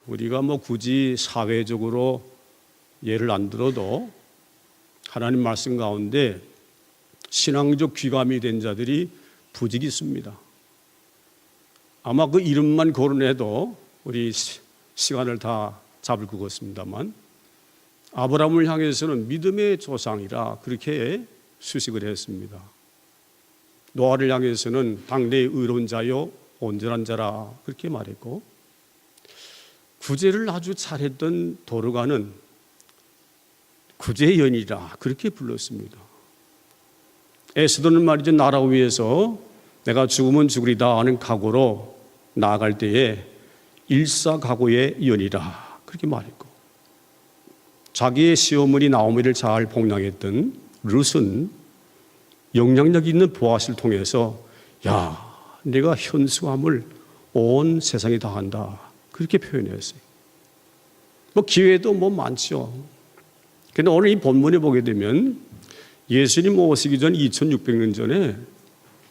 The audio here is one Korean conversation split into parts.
우리가 굳이 사회적으로 예를 안 들어도 하나님 말씀 가운데 신앙적 귀감이 된 자들이 부지기 있습니다. 아마 그 이름만 거론해도 우리 시간을 다 잡을 것 같습니다만, 아브라함을 향해서는 믿음의 조상이라 그렇게 수식을 했습니다. 노아를 향해서는 당대의 의로운 자요 온전한 자라 그렇게 말했고, 구제를 아주 잘했던 도르가는 구제연이라 그렇게 불렀습니다. 에스더는 말이죠, 나라 위에서 내가 죽으면 죽으리다 하는 각오로 나아갈 때에 일사각오의 연이라 그렇게 말했고, 자기의 시어머니 나오미를 잘 복랑했던 룻은 영향력 있는 보아스를 통해서 야, 내가 현수함을 온 세상에 다 한다 그렇게 표현했어요. 기회도 많죠. 그런데 오늘 이 본문에 보게 되면 예수님 오시기 전 2600년 전에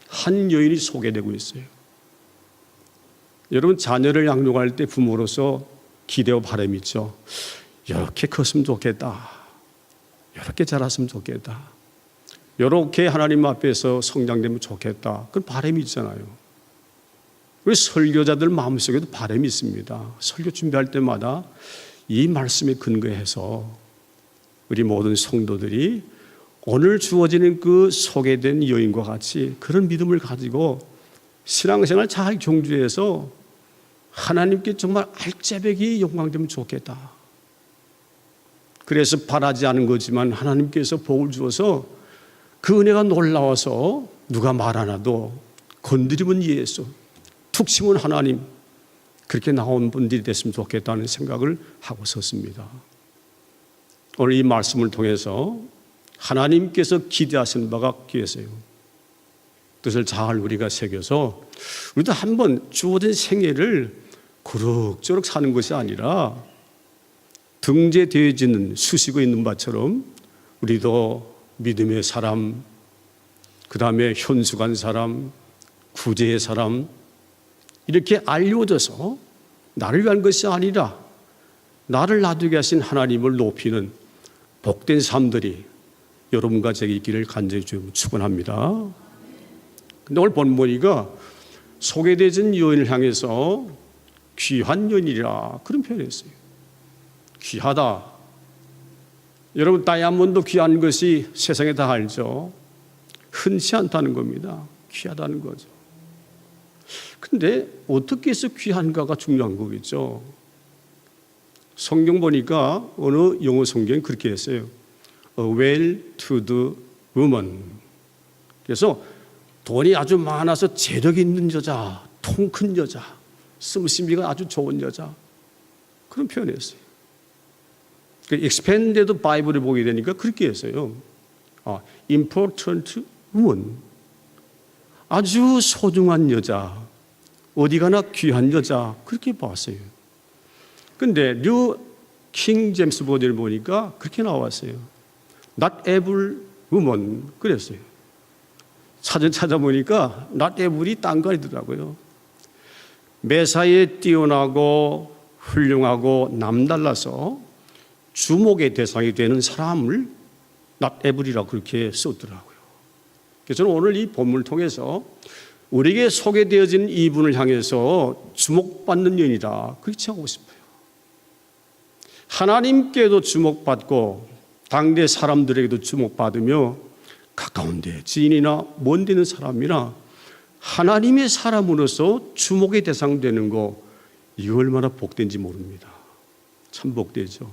한 여인이 소개되고 있어요. 여러분, 자녀를 양육할 때 부모로서 기대와 바람이 있죠. 이렇게 컸으면 좋겠다, 이렇게 자랐으면 좋겠다, 이렇게 하나님 앞에서 성장되면 좋겠다, 그런 바람이 있잖아요. 우리 설교자들 마음속에도 바람이 있습니다. 설교 준비할 때마다 이 말씀에 근거해서 우리 모든 성도들이 오늘 주어지는 그 소개된 여인과 같이 그런 믿음을 가지고 신앙생활 잘 경주해서 하나님께 정말 알짜배기 영광되면 좋겠다. 그래서 바라지 않은 거지만 하나님께서 복을 주어서 그 은혜가 놀라워서 누가 말 안 해도 건드리면 예수, 툭 치면 하나님, 그렇게 나온 분들이 됐으면 좋겠다는 생각을 하고 섰습니다. 오늘 이 말씀을 통해서 하나님께서 기대하시는 바가 계세요. 뜻을 잘 우리가 새겨서 우리도 한번 주어진 생애를 그럭저럭 사는 것이 아니라 등재되어지는 수식어 있는 바처럼 우리도 믿음의 사람, 그 다음에 현숙한 사람, 구제의 사람, 이렇게 알려져서 나를 위한 것이 아니라 나를 놔두게 하신 하나님을 높이는 복된 삶들이 여러분과 제게 있기를 간절히 축원합니다. 근데 오늘 본문이가 소개되어진 여인을 향해서 귀한 여인이라 그런 표현을 했어요. 귀하다. 여러분, 다이아몬드 귀한 것이 세상에 다 알죠. 흔치 않다는 겁니다. 귀하다는 거죠. 근데 어떻게 해서 귀한가가 중요한 거겠죠. 성경 보니까 어느 영어 성경이 그렇게 했어요. A well-to-do woman. 그래서 돈이 아주 많아서 재력 있는 여자, 통 큰 여자, 씀씀이가 아주 좋은 여자, 그런 표현을 했어요. 익스펜데드 바이블을 보게 되니까 그렇게 했어요. important woman. 아주 소중한 여자, 어디 가나 귀한 여자, 그렇게 봤어요. 근데 뉴 킹 제임스 버전을 보니까 그렇게 나왔어요. Not every woman, 그랬어요. 사전 찾아보니까 not every 딴 거 아니더라고요. 매사에 뛰어나고 훌륭하고 남달라서 주목의 대상이 되는 사람을 not every라고 그렇게 썼더라고요. 그래서 저는 오늘 이 본문을 통해서 우리에게 소개되어진 이분을 향해서 주목받는 연이다, 그렇게 하고 싶어요. 하나님께도 주목받고 당대 사람들에게도 주목받으며 가까운데 지인이나 먼데 있는 사람이나 하나님의 사람으로서 주목의 대상 되는 거, 이거 얼마나 복된지 모릅니다. 참 복되죠.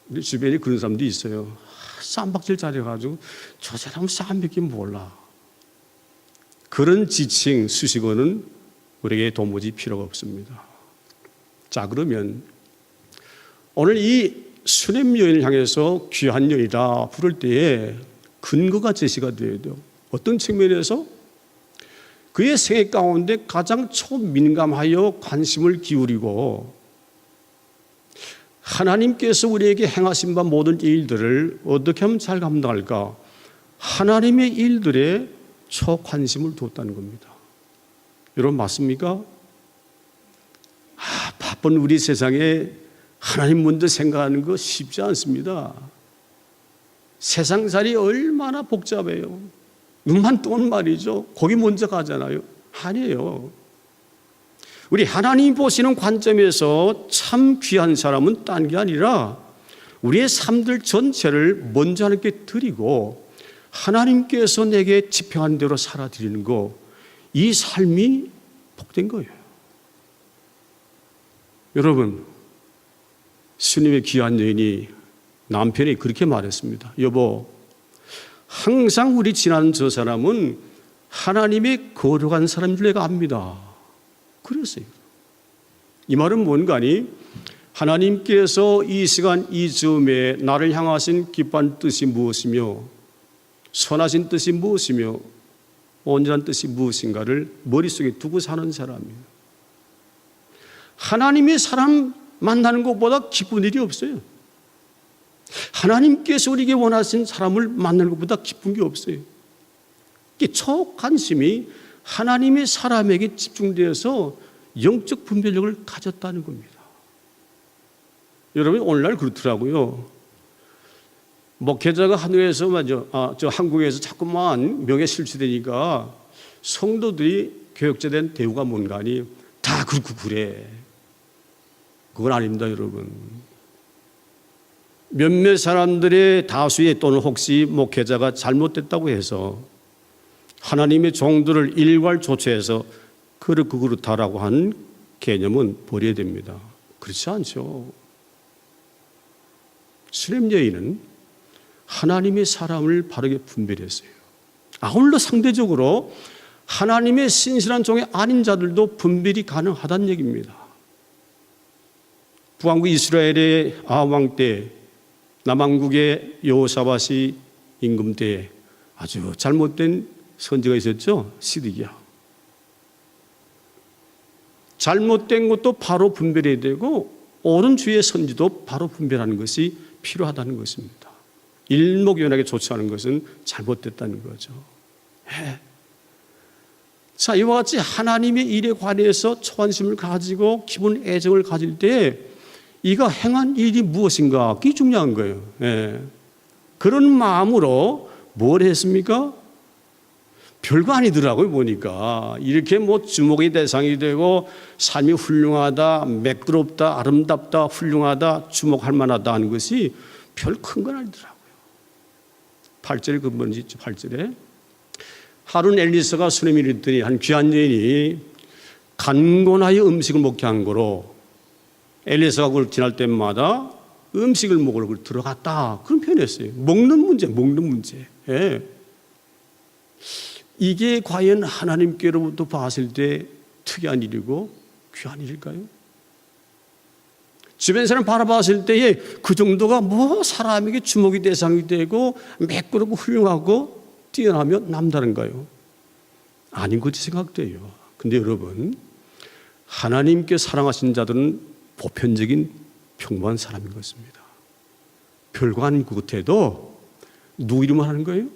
우리 주변에 그런 사람도 있어요. 쌈박질 잘해가지고 저 사람은 쌈밖에 몰라. 그런 지칭, 수식어는 우리에게 도무지 필요가 없습니다. 자, 그러면 오늘 이 수냄 여인을 향해서 귀한 여인이라 부를 때에 근거가 제시가 되어야 돼요. 어떤 측면에서? 그의 생애 가운데 가장 초민감하여 관심을 기울이고 하나님께서 우리에게 행하신 바 모든 일들을 어떻게 하면 잘 감당할까? 하나님의 일들에 초관심을 두었다는 겁니다. 여러분, 맞습니까? 바쁜 우리 세상에 하나님 먼저 생각하는 거 쉽지 않습니다. 세상살이 얼마나 복잡해요. 눈만 뜨면 말이죠. 거기 먼저 가잖아요. 아니에요. 우리 하나님 보시는 관점에서 참 귀한 사람은 딴 게 아니라 우리의 삶들 전체를 먼저 하나님께 드리고 하나님께서 내게 지평한 대로 살아드리는 거, 이 삶이 복된 거예요. 여러분, 스님의 귀한 여인이 남편이 그렇게 말했습니다. 여보, 항상 우리 지난 저 사람은 하나님의 거룩한 사람인 줄 내가 압니다. 그랬어요. 이 말은 뭔가니, 하나님께서 이 시간 이 즈음에 나를 향하신 기뻐한 뜻이 무엇이며 선하신 뜻이 무엇이며 온전한 뜻이 무엇인가를 머릿속에 두고 사는 사람이에요. 하나님의 사람 만나는 것보다 기쁜 일이 없어요. 하나님께서 우리에게 원하신 사람을 만나는 것보다 기쁜 게 없어요. 저 관심이 하나님의 사람에게 집중되어서 영적 분별력을 가졌다는 겁니다. 여러분, 오늘날 그렇더라고요. 목회자가 하늘에서 한국에서 자꾸만 명예 실추되니까 성도들이 교역자된 대우가 뭔가 하니 다 그렇고 그래. 그건 아닙니다, 여러분. 몇몇 사람들의 다수의 또는 혹시 목회자가 잘못됐다고 해서 하나님의 종들을 일괄조처해서 그렇다라고 한 개념은 버려야 됩니다. 그렇지 않죠. 수렘 여인은 하나님의 사람을 바르게 분별했어요. 아울러 상대적으로 하나님의 신실한 종의 아닌 자들도 분별이 가능하다는 얘기입니다. 북왕국 이스라엘의 아합 왕 때, 남왕국의 여호사밧이 임금 때에 아주 잘못된 선지가 있었죠. 시드기야. 잘못된 것도 바로 분별해야 되고 옳은 주의 선지도 바로 분별하는 것이 필요하다는 것입니다. 일목요연하게 조치하는 것은 잘못됐다는 거죠. 자, 이와 같이 하나님의 일에 관해서 초관심을 가지고 기본 애정을 가질 때 이가 행한 일이 무엇인가, 그게 중요한 거예요. 그런 마음으로 뭘 했습니까? 별거 아니더라고요. 보니까 이렇게 주목의 대상이 되고 삶이 훌륭하다, 매끄럽다, 아름답다, 훌륭하다, 주목할 만하다 하는 것이 별 큰 건 아니더라고요. 8절에 그 뭔지 있죠. 8절에 하루는 엘리사가 수nem에 이르더니 한 귀한 여인이 간곤하여 음식을 먹게 한 거로 엘리사가 그걸 지날 때마다 음식을 먹으러 들어갔다, 그런 표현했어요. 먹는 문제. 이게 과연 하나님께로부터 봤을 때 특이한 일이고 귀한 일일까요? 주변 사람 바라봤을 때에 그 정도가 사람에게 주목의 대상이 되고 매끄럽고 훌륭하고 뛰어나며 남다른가요? 아닌 것이 생각돼요. 근데 여러분, 하나님께 사랑하신 자들은 보편적인 평범한 사람인 것입니다. 별거 아닌 것에도 누구 이름을 하는 거예요?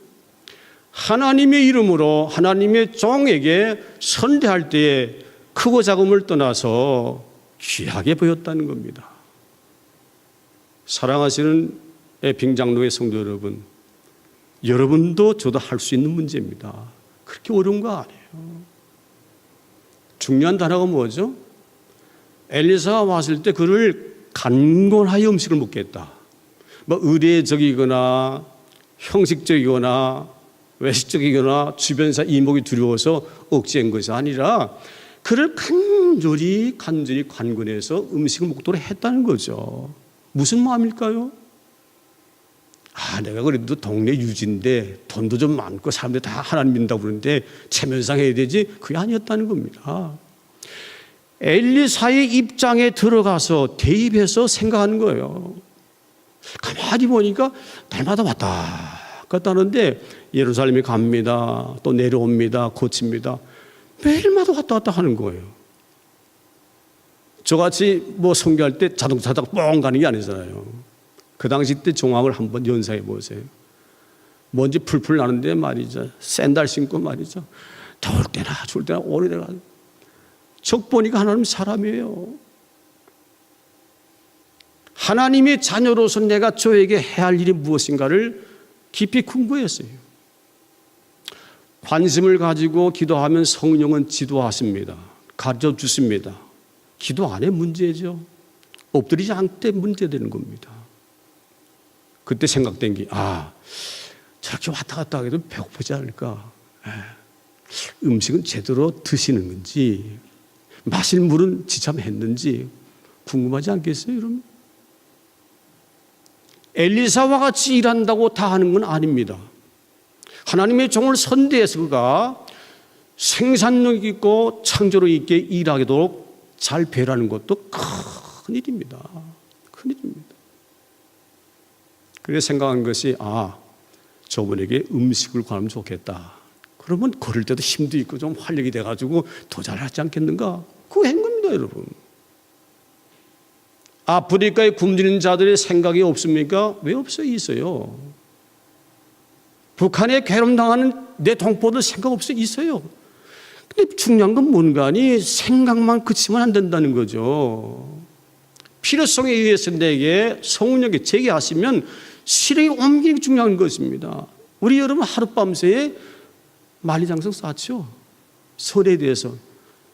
하나님의 이름으로 하나님의 종에게 선대할 때에 크고 작음을 떠나서 귀하게 보였다는 겁니다. 사랑하시는 에핑장로의 성도 여러분, 여러분도 저도 할 수 있는 문제입니다. 그렇게 어려운 거 아니에요. 중요한 단어가 뭐죠? 엘리사가 왔을 때 그를 간곤하여 음식을 먹게 했다. 의례적이거나 형식적이거나 외식적이거나 주변사 이목이 두려워서 억지한 것이 아니라 그를 간절히 관건해서 음식을 먹도록 했다는 거죠. 무슨 마음일까요? 내가 그래도 동네 유지인데 돈도 좀 많고 사람들이 다 하나님 믿는다고 그러는데 체면상 해야 되지, 그게 아니었다는 겁니다. 엘리사의 입장에 들어가서 대입해서 생각하는 거예요. 가만히 보니까 날마다 왔다 갔다 하는데 예루살렘에 갑니다, 또 내려옵니다, 고칩니다. 매일마다 왔다 갔다 하는 거예요. 저같이 선교할 때 자동차 타고 뻥 가는 게 아니잖아요. 그 당시 때 정황을 한번 연상해 보세요. 먼지 풀풀 나는데 말이죠, 샌들 신고 말이죠, 더울 때나 추울 때나 오래 내가 적 보니까 하나님 사람이에요. 하나님의 자녀로서 내가 저에게 해야 할 일이 무엇인가를 깊이 궁금했어요. 관심을 가지고 기도하면 성령은 지도하십니다. 가르쳐 주십니다. 기도 안에 문제죠. 엎드리지 않을 문제되는 겁니다. 그때 생각된 게 저렇게 왔다 갔다 하기도 배고프지 않을까. 음식은 제대로 드시는 건지 마실 물은 지참했는지 궁금하지 않겠어요, 여러분? 엘리사와 같이 일한다고 다 하는 건 아닙니다. 하나님의 종을 선대해서 그가 생산력 있고 창조력 있게 일하도록 잘 배라는 것도 큰 일입니다. 큰 일입니다. 그래서 생각한 것이 저분에게 음식을 구하면 좋겠다. 그러면 걸을 때도 힘도 있고 좀 활력이 돼가지고 더 잘하지 않겠는가? 그거 한 겁니다, 여러분. 아프리카에 굶주린 자들의 생각이 없습니까? 왜 없어요? 있어요. 북한에 괴롭당하는 내 동포들 생각 없어요? 있어요. 근데 중요한 건 뭔가니 생각만 그치면 안 된다는 거죠. 필요성에 의해서 내게 성령이 제기하시면 실행에 옮기는 게 중요한 것입니다. 우리 여러분 하룻밤새에 만리장성 쌓죠. 설에 대해서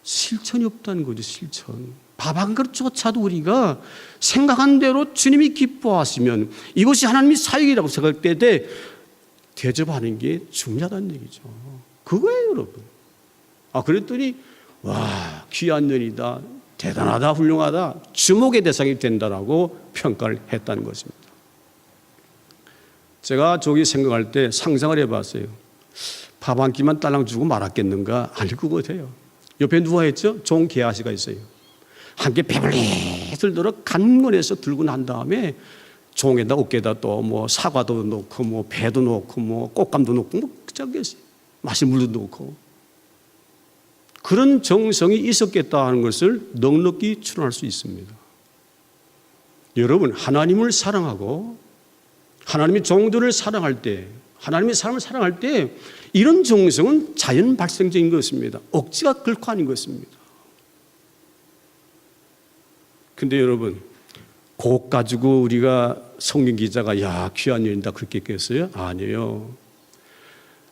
실천이 없다는 거죠. 실천. 밥 한 그릇조차도 우리가 생각한 대로 주님이 기뻐하시면 이것이 하나님의 사역이라고 생각될 때 대접하는 게 중요하다는 얘기죠. 그거예요, 여러분. 그랬더니 귀한 년이다, 대단하다, 훌륭하다, 주목의 대상이 된다라고 평가를 했다는 것입니다. 제가 저기 생각할 때 상상을 해봤어요. 밥 한 끼만 딸랑 주고 말았겠는가? 아닐 것 같아요. 옆에 누가 했죠? 종 게하시가 있어요. 함께 배불리들 들어 간건해서 들고 난 다음에 종에다 어깨에다 또 뭐 사과도 넣고 뭐 배도 넣고 뭐 꽃감도 넣고 뭐 그저겠어요. 마실 물도 넣고 그런 정성이 있었겠다 하는 것을 넉넉히 추론할 수 있습니다. 여러분, 하나님을 사랑하고 하나님의 종들을 사랑할 때, 하나님의 사람을 사랑할 때 이런 정성은 자연 발생적인 것입니다. 억지가 결코 아닌 것입니다. 근데 여러분, 그것 가지고 우리가 성경 기자가 귀한 일이다 그렇게 했겠어요? 아니에요.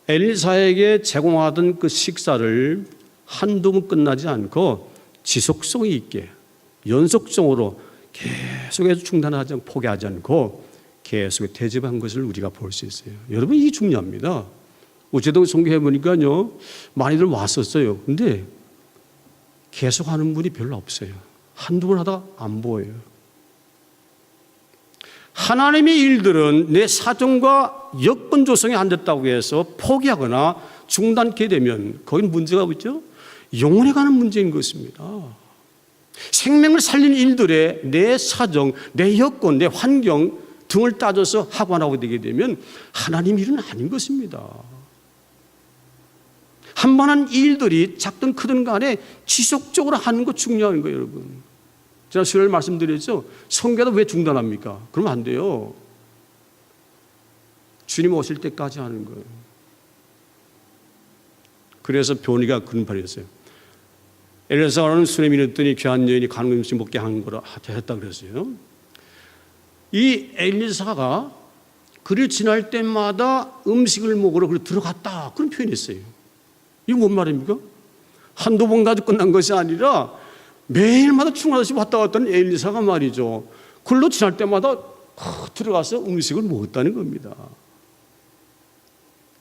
엘리사에게 제공하던 그 식사를 한두 번 끝나지 않고 지속성이 있게 연속적으로 계속해서 중단하지 않고 포기하지 않고 계속 대접한 것을 우리가 볼 수 있어요. 여러분, 이게 중요합니다. 어제도 성경해 보니까요, 많이들 왔었어요. 근데 계속 하는 분이 별로 없어요. 한두 번 하다가 안 보여요. 하나님의 일들은 내 사정과 여건 조성이 안 됐다고 해서 포기하거나 중단케 되면 거긴 문제가 있죠. 영혼에 관한 문제인 것입니다. 생명을 살리는 일들에 내 사정, 내 여건, 내 환경 등을 따져서 하고 안 하고 되게 되면 하나님 일은 아닌 것입니다. 한 번 한 일들이 작든 크든 간에 지속적으로 하는 것 중요한 거예요, 여러분. 제가 수요일 말씀드렸죠. 성교도 왜 중단합니까? 그러면 안 돼요. 주님 오실 때까지 하는 거예요. 그래서 변이가 그런 말이었어요. 엘리사는 수레 밀었더니 귀한 여인이 가는 음식 먹게 한 거라 했다 그랬어요. 이 엘리사가 그를 지날 때마다 음식을 먹으러 들어갔다 그런 표현했어요. 이거 뭔 말입니까? 한두 번 가지고 끝난 것이 아니라 매일마다 충하듯이 왔다 갔다 하는 엘리사가 말이죠. 글로 지날 때마다 들어가서 음식을 먹었다는 겁니다.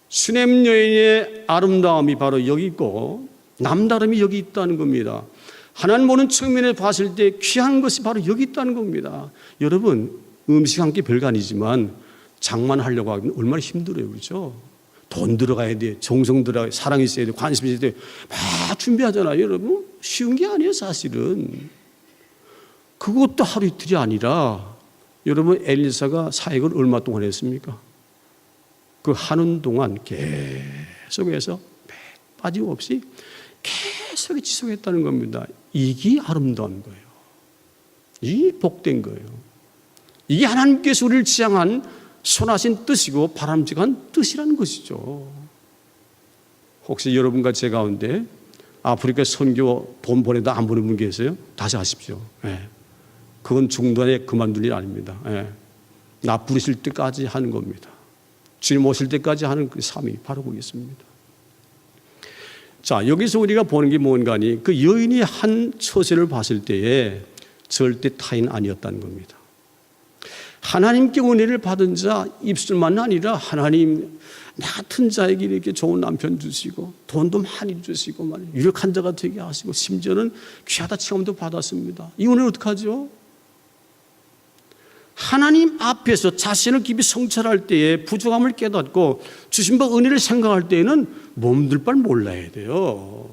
수넴 여인의 아름다움이 바로 여기 있고 남다름이 여기 있다는 겁니다. 하나님 보는 측면에 봤을 때 귀한 것이 바로 여기 있다는 겁니다. 여러분, 음식 한 끼 별거 아니지만 장만하려고 하면 얼마나 힘들어요, 그렇죠? 돈 들어가야 돼, 정성 들어가야 돼, 사랑이 있어야 돼, 관심이 있어야 돼, 막 준비하잖아요, 여러분. 쉬운 게 아니에요, 사실은. 그것도 하루 이틀이 아니라 여러분, 엘리사가 사역을 얼마 동안 했습니까? 그 하는 동안 계속해서 빠짐없이 계속 지속했다는 겁니다. 이게 아름다운 거예요. 이게 복된 거예요. 이게 하나님께서 우리를 지향한 선하신 뜻이고 바람직한 뜻이라는 것이죠. 혹시 여러분과 제 가운데 아프리카 선교 돈 보내다 안 보낸 분 계세요? 다시 하십시오. 네. 그건 중단에 그만둘 일 아닙니다. 예. 나 부르실 때까지 하는 겁니다. 주님 오실 때까지 하는 그 삶이 바로 거기있습니다. 자, 여기서 우리가 보는 게 뭔가니 그 여인이 한 처세를 봤을 때에 절대 타인 아니었다는 겁니다. 하나님께 은혜를 받은 자 입술만 아니라 하나님 나 같은 자에게 이렇게 좋은 남편 주시고 돈도 많이 주시고 유력한 자가 되게 하시고 심지어는 귀하다 칭함도 받았습니다. 이 은혜를 어떻게 하죠? 하나님 앞에서 자신을 깊이 성찰할 때에 부족함을 깨닫고 주신 바 은혜를 생각할 때에는 몸둘 바를 몰라야 돼요.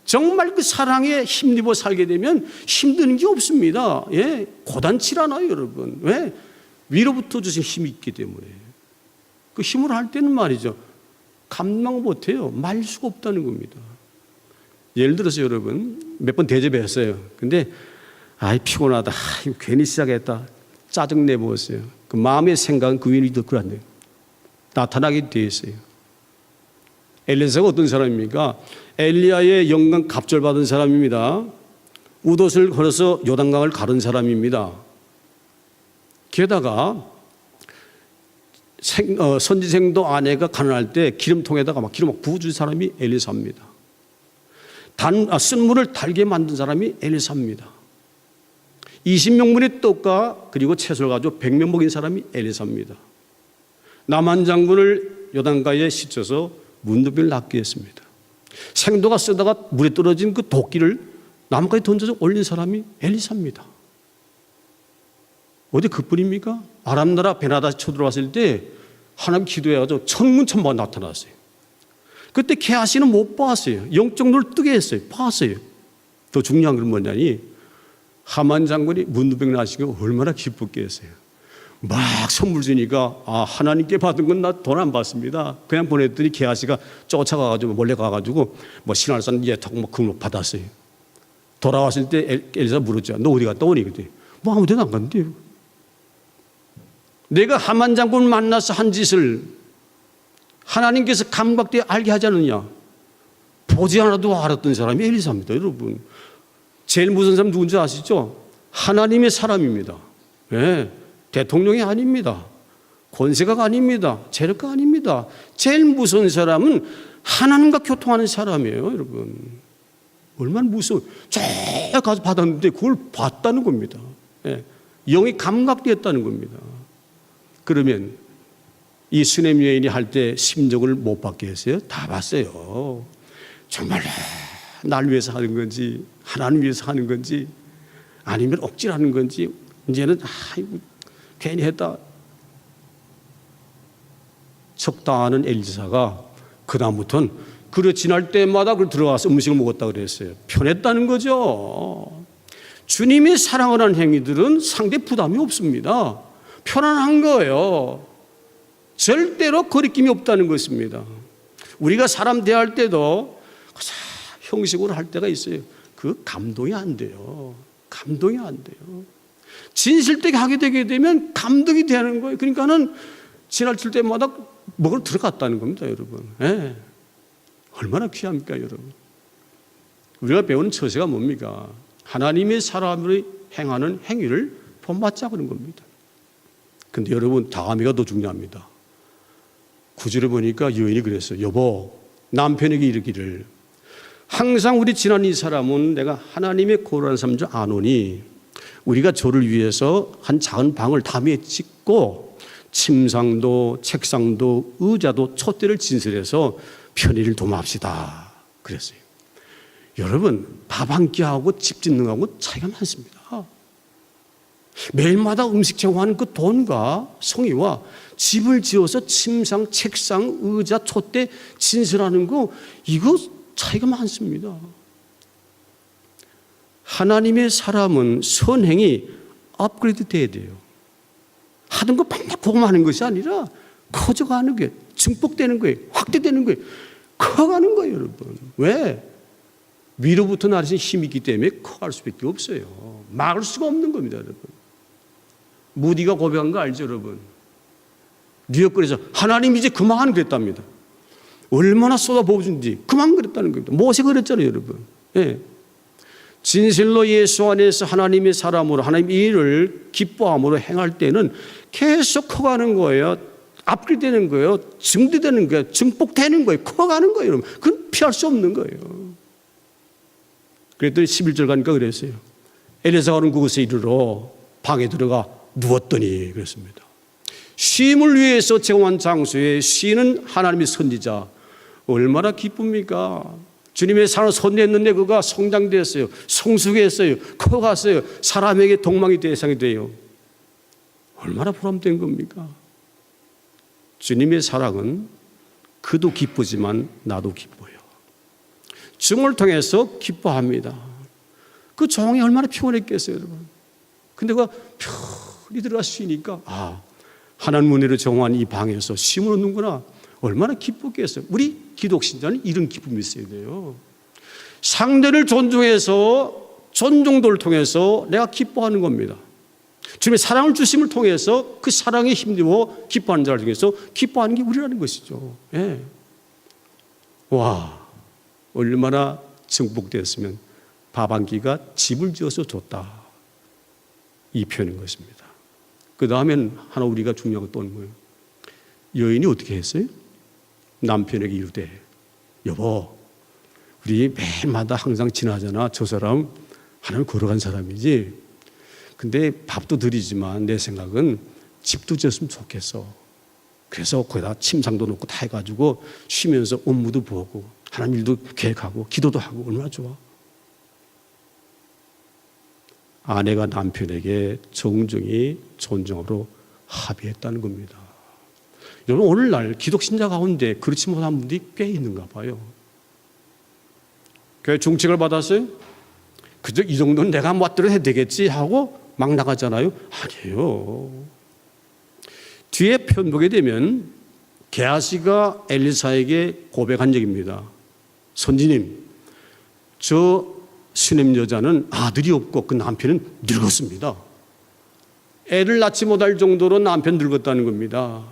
정말 그 사랑에 힘입어 살게 되면 힘드는 게 없습니다. 예, 고단치 않아요, 여러분. 왜? 위로부터 주신 힘이 있기 때문에. 그 힘을 할 때는 말이죠. 감당 못해요. 말 수가 없다는 겁니다. 예를 들어서 여러분, 몇 번 대접했어요. 근데 아이 피곤하다. 이거 괜히 시작했다. 짜증 내보았어요. 그 마음의 생각은 그 위에 그런데 나타나게 돼 있어요. 엘리사가 어떤 사람입니까? 엘리야의 영광 갑절받은 사람입니다. 우돛을 걸어서 요단강을 가른 사람입니다. 게다가 선지생도 아내가 가난할 때 기름통에다가 막 기름 부어준 사람이 엘리사입니다. 쓴 물을 달게 만든 사람이 엘리사입니다. 20명분의 떡과 그리고 채소를 가지고 100명 먹인 사람이 엘리사입니다. 나만 장군을 요단가에 씻어서 문둥병을 낫게 했습니다. 생도가 쓰다가 물에 떨어진 그 도끼를 나무까지 던져서 올린 사람이 엘리사입니다. 어디 그뿐입니까? 아람 나라 베나다시 쳐들어왔을 때 하나님 기도해가지고 천군천마가 나타났어요. 그때 게하시는 못 봤어요. 영적 눈을 뜨게 했어요. 봤어요. 더 중요한 건 뭐냐니 하만 장군이 문둥병 나시고 얼마나 기뻤겠어요. 막 선물 주니까 하나님께 받은 건 나 돈 안 받습니다. 그냥 보냈더니 게하시가 쫓아가가지고 몰래 가가지고 뭐 신할산 예탁 뭐 그거 받았어요. 돌아왔을 때 엘리사 물었죠. 너 어디 갔다 오니? 그때 뭐 아무 데도 안 갔는데요. 내가 하만 장군 만나서 한 짓을 하나님께서 감각되어 알게 하지 않느냐. 보지 않아도 알았던 사람이 엘리사입니다. 여러분 제일 무서운 사람 누군지 아시죠? 하나님의 사람입니다. 네. 대통령이 아닙니다. 권세가가 아닙니다. 재력가 아닙니다. 제일 무서운 사람은 하나님과 교통하는 사람이에요. 여러분 얼마나 무서워. 쭉 가서 받았는데 그걸 봤다는 겁니다. 네. 영이 감각되었다는 겁니다. 그러면 이 수냄 여인이 할 때 심정을 못 받게 했어요? 다 봤어요. 정말 날 위해서 하는 건지 하나님 위해서 하는 건지 아니면 억지로 하는 건지 이제는 아이고 괜히 했다. 적당하는 엘리사가 그다음부터는 그래 지날 때마다 그 들어가서 음식을 먹었다 그랬어요. 편했다는 거죠. 주님이 사랑을 하는 행위들은 상대 부담이 없습니다. 편안한 거예요. 절대로 거리낌이 없다는 것입니다. 우리가 사람 대할 때도 형식으로 할 때가 있어요. 그 감동이 안 돼요. 감동이 안 돼요. 진실되게 하게 되게 되면 감동이 되는 거예요. 그러니까는 지나칠 때마다 먹으러 들어갔다는 겁니다, 여러분. 네. 얼마나 귀합니까, 여러분? 우리가 배우는 처세가 뭡니까? 하나님의 사람을 행하는 행위를 본받자 그런 겁니다. 근데 여러분 다음이가 더 중요합니다. 구절에 보니까 여인이 그랬어요. 여보, 남편에게 이르기를 항상 우리 지난 이 사람은 내가 하나님의 고라는 사람인 줄 아노니 우리가 저를 위해서 한 작은 방을 담에 짓고 침상도 책상도 의자도 촛대를 진설해서 편의를 도모합시다 그랬어요. 여러분 밥 한 끼하고 집 짓는 거하고 차이가 많습니다. 매일마다 음식 제공하는 그 돈과 성의와 집을 지어서 침상, 책상, 의자, 촛대 진설하는 거 이거 차이가 많습니다. 하나님의 사람은 선행이 업그레이드 돼야 돼요. 하던 거 맨날 그거만 하는 것이 아니라 커져가는 게 증폭되는 거예요. 확대되는 거예요. 커가는 거예요, 여러분. 왜? 위로부터 나르신 힘이 있기 때문에 커갈 수밖에 없어요. 막을 수가 없는 겁니다, 여러분. 무디가 고백한 거 알죠, 여러분? 뉴욕거리에서 하나님 이제 그만 그랬답니다. 얼마나 쏟아부어준지 그만 그랬다는 겁니다. 모세가 그랬잖아요, 여러분. 예. 진실로 예수 안에서 하나님의 사람으로 하나님의 일을 기뻐함으로 행할 때는 계속 커가는 거예요. 업그레이드되는 거예요. 증대되는 거예요. 증폭되는 거예요. 커가는 거예요. 그건 피할 수 없는 거예요. 그랬더니 11절 가니까 그랬어요. 엘리사가 오는 그곳에 이르러 방에 들어가 누웠더니 그랬습니다. 쉼을 위해서 제공한 장소에 쉬는 하나님의 선지자 얼마나 기쁩니까? 주님의 사랑을 선대했는데 그가 성장됐어요. 성숙했어요. 커갔어요. 사람에게 동망의 대상이 돼요. 얼마나 보람된 겁니까? 주님의 사랑은 그도 기쁘지만 나도 기뻐요. 증오를 통해서 기뻐합니다. 그 종이 얼마나 피곤했겠어요, 여러분. 근데 그가 편히 들어가 쉬니까 하나님 은혜로 정한 이 방에서 쉼을 얻는구나. 얼마나 기뻤겠어요. 우리 기독신자는 이런 기쁨이 있어야 돼요. 상대를 존중해서 존중도를 통해서 내가 기뻐하는 겁니다. 주님의 사랑을 주심을 통해서 그 사랑에 힘입어 기뻐하는 자를 통해서 기뻐하는 게 우리라는 것이죠. 예. 와, 얼마나 증폭되었으면 밥 한 끼가 집을 지어서 줬다. 이 표현인 것입니다. 그 다음엔 하나 우리가 중요한 또 있는 거예요. 여인이 어떻게 했어요? 남편에게 이르되 여보, 우리 매일마다 항상 지나잖아. 저 사람 하나님 걸어간 사람이지. 근데 밥도 드리지만 내 생각은 집도 지었으면 좋겠어. 그래서 거기다 침상도 놓고 다 해가지고 쉬면서 업무도 보고 하나님 일도 계획하고 기도도 하고 얼마나 좋아. 아내가 남편에게 정중히 존중으로 합의했다는 겁니다. 여러분, 오늘날 기독신자 가운데 그렇지 못한 분들이 꽤 있는가 봐요. 교회 중책을 받았어요? 그저 이 정도는 내가 멋대로 해야 되겠지 하고 막 나가잖아요. 아니에요. 뒤에 편 보게 되면 게하시가 엘리사에게 고백한 얘기입니다. 선지님, 저 수냄 여자는 아들이 없고 그 남편은 늙었습니다. 애를 낳지 못할 정도로 남편 늙었다는 겁니다.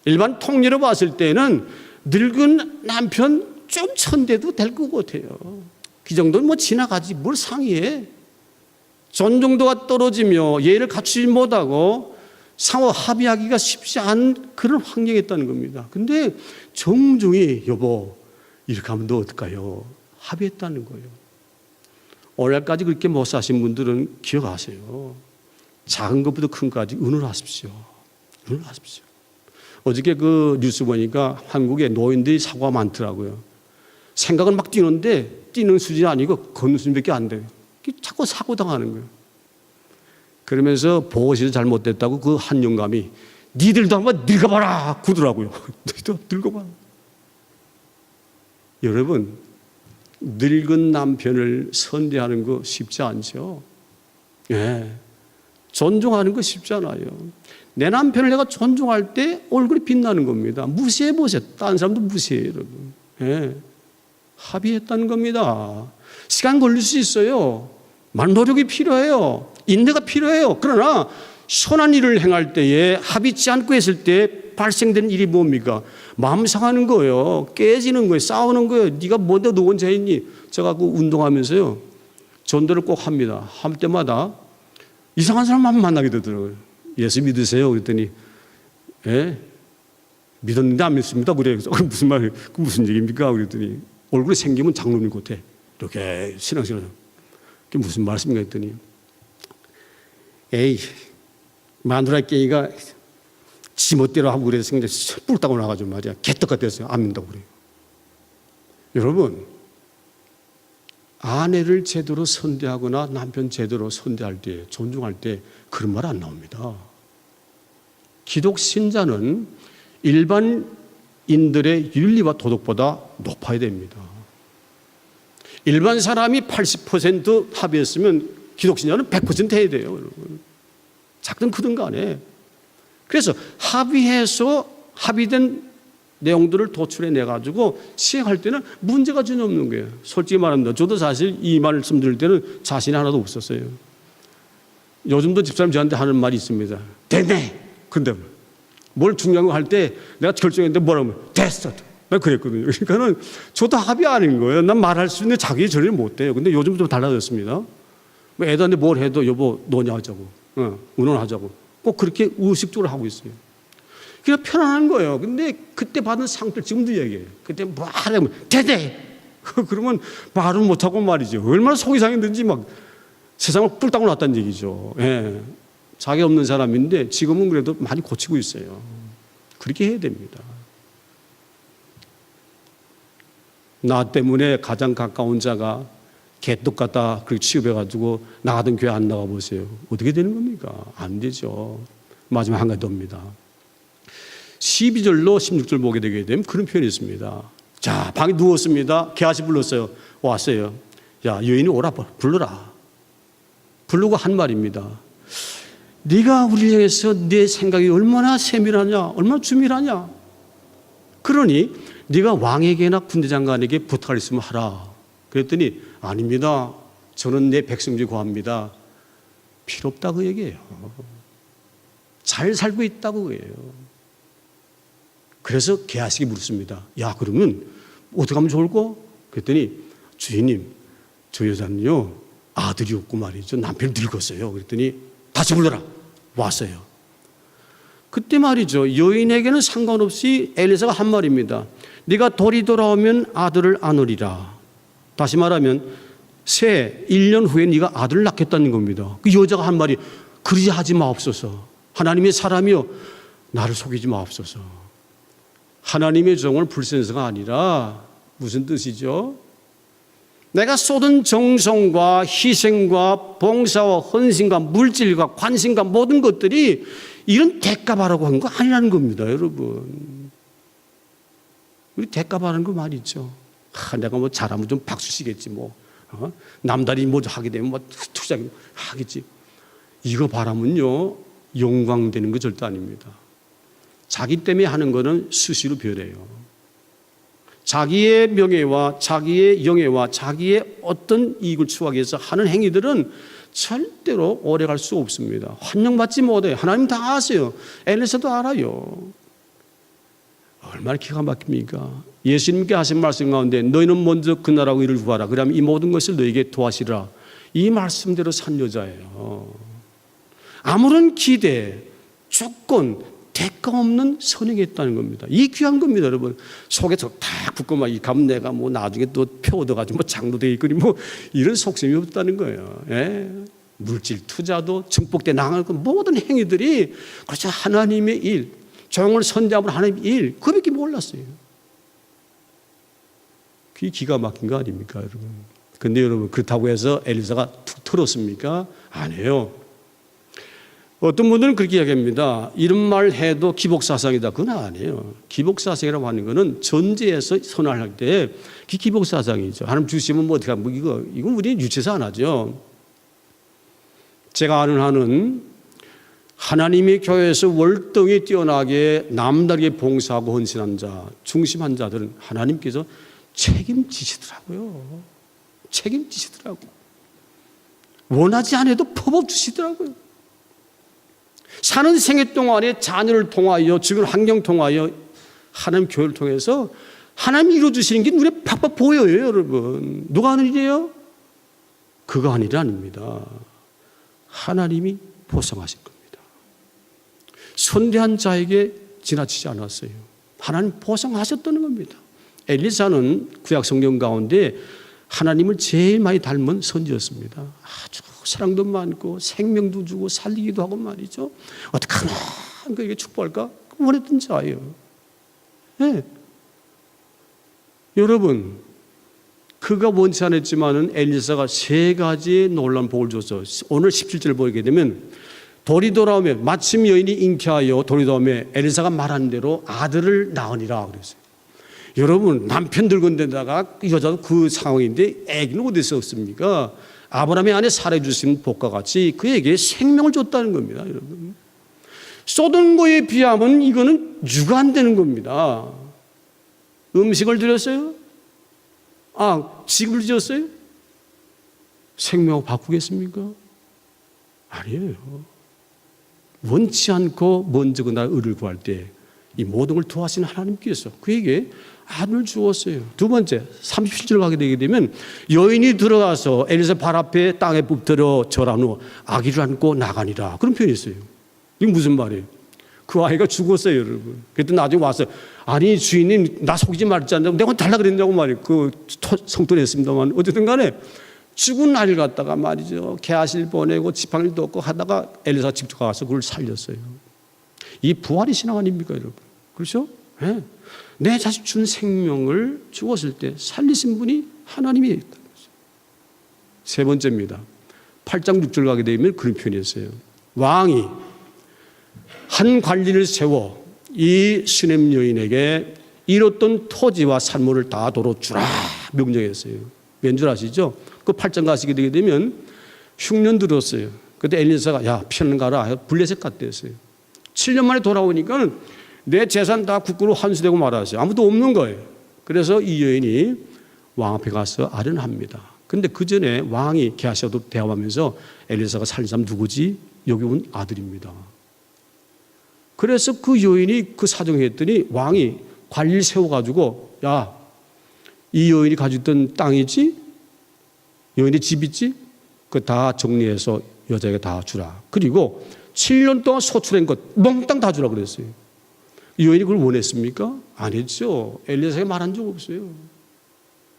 일반 통례로 봤을 때는 늙은 남편 좀 천대도 될 것 같아요. 그 정도는 뭐 지나가지 뭘 상의해. 존중도가 떨어지며 예를 갖추지 못하고 상호 합의하기가 쉽지 않은 그런 환경에 있다는 겁니다. 근데 정중히 여보 이렇게 하면 너 어떨까요? 합의했다는 거예요. 오늘까지 그렇게 못 사신 분들은 기억하세요. 작은 것부터 큰 것까지 은은하십시오. 은은하십시오. 어저께 그 뉴스 보니까 한국에 노인들이 사고가 많더라고요. 생각은 막 뛰는데 뛰는 수준이 아니고 걷는 수준밖에 안 돼요. 자꾸 사고 당하는 거예요. 그러면서 보호실이 잘못됐다고 그 한 영감이 니들도 한번 늙어봐라 구더라고요. 너희도 늙어봐. 여러분, 늙은 남편을 선대하는 거 쉽지 않죠. 예. 존중하는 거 쉽지 않아요. 내 남편을 내가 존중할 때 얼굴이 빛나는 겁니다. 무시해 보세요. 다른 사람도 무시해요, 여러분. 예. 합의했다는 겁니다. 시간 걸릴 수 있어요. 많은 노력이 필요해요. 인내가 필요해요. 그러나 선한 일을 행할 때에 합의치 않고 했을 때 발생되는 일이 뭡니까? 마음 상하는 거예요. 깨지는 거예요. 싸우는 거예요. 네가 뭔데 너 혼자 했니? 제가 그 운동하면서요. 전도를 꼭 합니다. 할 때마다 이상한 사람만 만나게 되더라고요. 예수 믿으세요? 그랬더니 예? 믿었는데 안 믿습니다. 그래요. 무슨 말이에요? 그 무슨 얘기입니까? 그랬더니 얼굴에 생기면 장로님 같아. 이렇게 신앙생활. 그게 무슨 말씀인가 했더니 에이 마누라끼가 지멋대로 하고 그래서 그냥 뿔따고 나가지고 말이야. 개떡 같았어요. 안 믿는다고 그래요. 여러분, 아내를 제대로 선대하거나 남편 제대로 선대할 때, 존중할 때 그런 말 안 나옵니다. 기독 신자는 일반인들의 윤리와 도덕보다 높아야 됩니다. 일반 사람이 80% 합의했으면 기독 신자는 100% 해야 돼요, 여러분. 작든 크든 간에. 그래서 합의해서 합의된 내용들을 도출해 내가지고 시행할 때는 문제가 전혀 없는 거예요. 솔직히 말합니다. 저도 사실 이 말씀 드릴 때는 자신이 하나도 없었어요. 요즘도 집사님 저한테 하는 말이 있습니다. 됐네. 근데 뭘 중요한 거 할 때 내가 결정했는데 뭐라고 하면 됐어. 난 그랬거든요. 그러니까는 저도 합이 아닌 거예요. 난 말할 수 있는데 자기 전혀 못 돼요. 근데 요즘 좀 달라졌습니다. 뭐 애들한테 뭘 해도 여보 너냐 하자고, 의논하자고 꼭 그렇게 의식적으로 하고 있어요. 그냥 편안한 거예요. 근데 그때 받은 상처를 지금도 얘기해요. 그때 말하면 대대 그러면 말을 못하고 말이죠. 얼마나 속이 상했는지 막 세상을 뿔따고 놨다는 얘기죠. 예. 자기 없는 사람인데 지금은 그래도 많이 고치고 있어요. 그렇게 해야 됩니다. 나 때문에 가장 가까운 자가 개떡 같다 그렇게 취급해가지고 나가던 교회 안 나가 보세요. 어떻게 되는 겁니까? 안 되죠. 마지막 한 가지 더입니다. 12절로 16절 보게 되게 되면 그런 표현이 있습니다. 자, 방에 누웠습니다. 게하시 불렀어요. 왔어요. 야, 여인이 오라 불러라. 부르고 한 말입니다. 네가 우리를 향해서 네 생각이 얼마나 세밀하냐, 얼마나 주밀하냐. 그러니 네가 왕에게나 군대장관에게 부탁할 있으면 하라. 그랬더니 아닙니다. 저는 내 백성 중에 구합니다. 필요 없다 그 얘기예요. 잘 살고 있다고 그래요. 그래서 게하시게 물었습니다. 야, 그러면 어떻게 하면 좋을까? 그랬더니 주인님, 저 여자는요 아들이 없고 말이죠. 남편이 늙었어요. 그랬더니 다시 불러라. 왔어요. 그때 말이죠. 여인에게는 상관없이 엘리사가 한 말입니다. 네가 돌이 돌아오면 아들을 안으리라. 다시 말하면 새 1년 후에 네가 아들을 낳겠다는 겁니다. 그 여자가 한 말이 그러지 하지 마옵소서. 하나님의 사람이여 나를 속이지 마옵소서. 하나님의 종을 불신서가 아니라 무슨 뜻이죠? 내가 쏟은 정성과 희생과 봉사와 헌신과 물질과 관심과 모든 것들이 이런 대가바라고 한 거 아니라는 겁니다, 여러분. 우리 대가바라는 거 말이죠. 내가 뭐 잘하면 좀 박수 치겠지 뭐. 남다리 뭐 하게 되면 뭐 투자하게 하겠지. 이거 바라면요 영광되는 거 절대 아닙니다. 자기 때문에 하는 거는 수시로 변해요. 자기의 명예와 자기의 영예와 자기의 어떤 이익을 추구하기 위해서 하는 행위들은 절대로 오래 갈 수 없습니다. 환영받지 못해요. 하나님 다 아세요. 엘리사도 알아요. 얼마나 기가 막힙니까? 예수님께 하신 말씀 가운데 너희는 먼저 그 나라와 의를 구하라. 그러면 이 모든 것을 너에게 도와시라. 이 말씀대로 산 여자예요. 아무런 기대, 조건, 대가 없는 선행이 있다는 겁니다. 이 귀한 겁니다, 여러분. 속에 탁 붙고 막 이 가면 내가 뭐 나중에 또 표 얻어가지고 뭐 장로 되겠거니 뭐 이런 속셈이 없다는 거예요. 예? 물질 투자도 증폭돼 나갈 그 모든 행위들이 그렇죠. 하나님의 일, 종을 선대함으로 하나님의 일, 그밖에 몰랐어요. 그게 기가 막힌 거 아닙니까, 여러분? 근데 여러분 그렇다고 해서 엘리사가 툭 틀었습니까? 아니에요. 어떤 분들은 그렇게 이야기합니다. 이런 말 해도 기복사상이다. 그건 아니에요. 기복사상이라고 하는 것은 전제에서 선언할 때 기복사상이죠. 하나님 주시면 뭐 어떻게 하면 이건 우리 유치해서 안 하죠. 제가 아는 한은 하나님의 교회에서 월등히 뛰어나게 남다르게 봉사하고 헌신한 자, 중심한 자들은 하나님께서 책임지시더라고요. 책임지시더라고요. 원하지 않아도 법업 주시더라고요. 사는 생애 동안에 자녀를 통하여 주변 환경 통하여 하나님 교회를 통해서 하나님이 이루어주시는 게 눈에 팍팍 보여요, 여러분. 누가 하는 일이에요? 그거 하는 일이 아닙니다. 하나님이 보상하신 겁니다. 선대한 자에게 지나치지 않았어요. 하나님 보상하셨다는 겁니다. 엘리사는 구약 성경 가운데 하나님을 제일 많이 닮은 선지였습니다. 아주 사랑도 많고 생명도 주고 살리기도 하고 말이죠. 어떻게 하나 그에게 축복할까? 원했던 자예요. 네. 여러분, 그가 원치 않았지만은 엘리사가 세 가지의 놀라운 복을 줬어. 오늘 17절을 보게 되면 돌이 돌아오며 마침 여인이 잉태하여 돌이 돌아오며 엘리사가 말한 대로 아들을 낳으니라 그랬어요. 여러분, 남편 늙은 데다가 여자도 그 상황인데 아기는 어디서 없습니까? 아브라함의 아내 사라에 주신 복과 같이 그에게 생명을 줬다는 겁니다, 여러분. 쏟은 거에 비하면 이거는 유가 안 되는 겁니다. 음식을 드렸어요? 집을 지었어요? 생명을 바꾸겠습니까? 아니에요. 원치 않고 먼저 그 나라 의를 구할 때 이 모든 걸 도와주신 하나님께서 그에게 아들을 주었어요. 두 번째 37절 가게 되게 되면 여인이 들어가서 엘리사 발 앞에 땅에 엎드려 절한 후 아기를 안고 나가니라. 그런 표현이 있어요. 이게 무슨 말이에요? 그 아이가 죽었어요, 여러분. 그랬더니 나중에 와서 아니 주인님 나 속이지 말자는데 내가 달라 그랬냐고 말이에요. 그 성토를 했습니다만 어쨌든 간에 죽은 아이를 갖다가 말이죠. 개아실 보내고 지팡이도 없고 하다가 엘리사가 직접 가서 그걸 살렸어요. 이 부활이 신앙 아닙니까, 여러분? 그렇죠? 네. 내 자식 준 생명을 죽었을 때 살리신 분이 하나님이 있다. 세 번째입니다. 8장 6절 가게 되면 그런 표현이 있어요. 왕이 한 관리를 세워 이 수넴 여인에게 잃었던 토지와 산물을 다 도로 주라 명령했어요. 왠 줄 아시죠? 그 8장 가시게 되게 되면 흉년 들었어요. 그때 엘리사가 야 피는 가라 블레셋 갔댔어요. 7년 만에 돌아오니까 내 재산 다 국고로 환수되고 말았어요. 아무도 없는 거예요. 그래서 이 여인이 왕 앞에 가서 아련합니다. 그런데 그 전에 왕이 게하시와도 대화하면서 엘리사가 살린 사람 누구지? 여기 온 아들입니다. 그래서 그 여인이 그 사정했더니 왕이 관리를 세워가지고 야, 이 여인이 가지고 있던 땅이지? 여인의 집 있지? 그거 다 정리해서 여자에게 다 주라. 그리고 7년 동안 소출한 것 몽땅 다 주라 그랬어요. 이 여인이 그걸 원했습니까? 안 했죠. 엘리사에게 말한 적 없어요.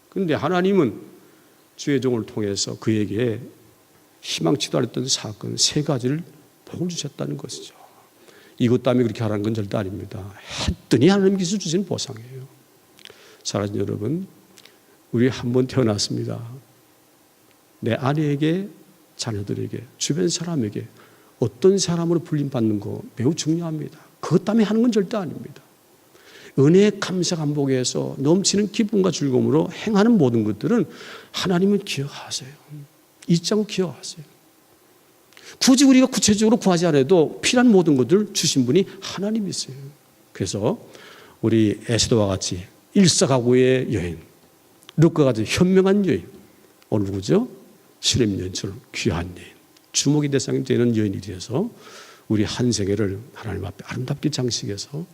그런데 하나님은 주의 종을 통해서 그에게 희망치도 않았던 사건 세 가지를 복을 주셨다는 것이죠. 이것 때문에 그렇게 하라는 건 절대 아닙니다. 했더니 하나님께서 주신 보상이에요. 사랑하는 여러분, 우리 한 번 태어났습니다. 내 아내에게, 자녀들에게, 주변 사람에게 어떤 사람으로 불림받는 거 매우 중요합니다. 그것 때문에 하는 건 절대 아닙니다. 은혜의 감사 감복에서 넘치는 기쁨과 즐거움으로 행하는 모든 것들은 하나님은 기억하세요. 잊지 않고 기억하세요. 굳이 우리가 구체적으로 구하지 않아도 필요한 모든 것들을 주신 분이 하나님이세요. 그래서 우리 에스더와 같이 일사각오의 여인, 룻과 같이 현명한 여인, 오늘 누구죠? 수넴 여인처럼 귀한 여인, 주목의 대상이 되는 여인이 되어서 우리 한 생애를 하나님 앞에 아름답게 장식해서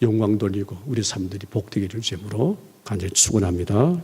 영광 돌리고 우리 삶들이 복되기를 주님으로 간절히 축원합니다.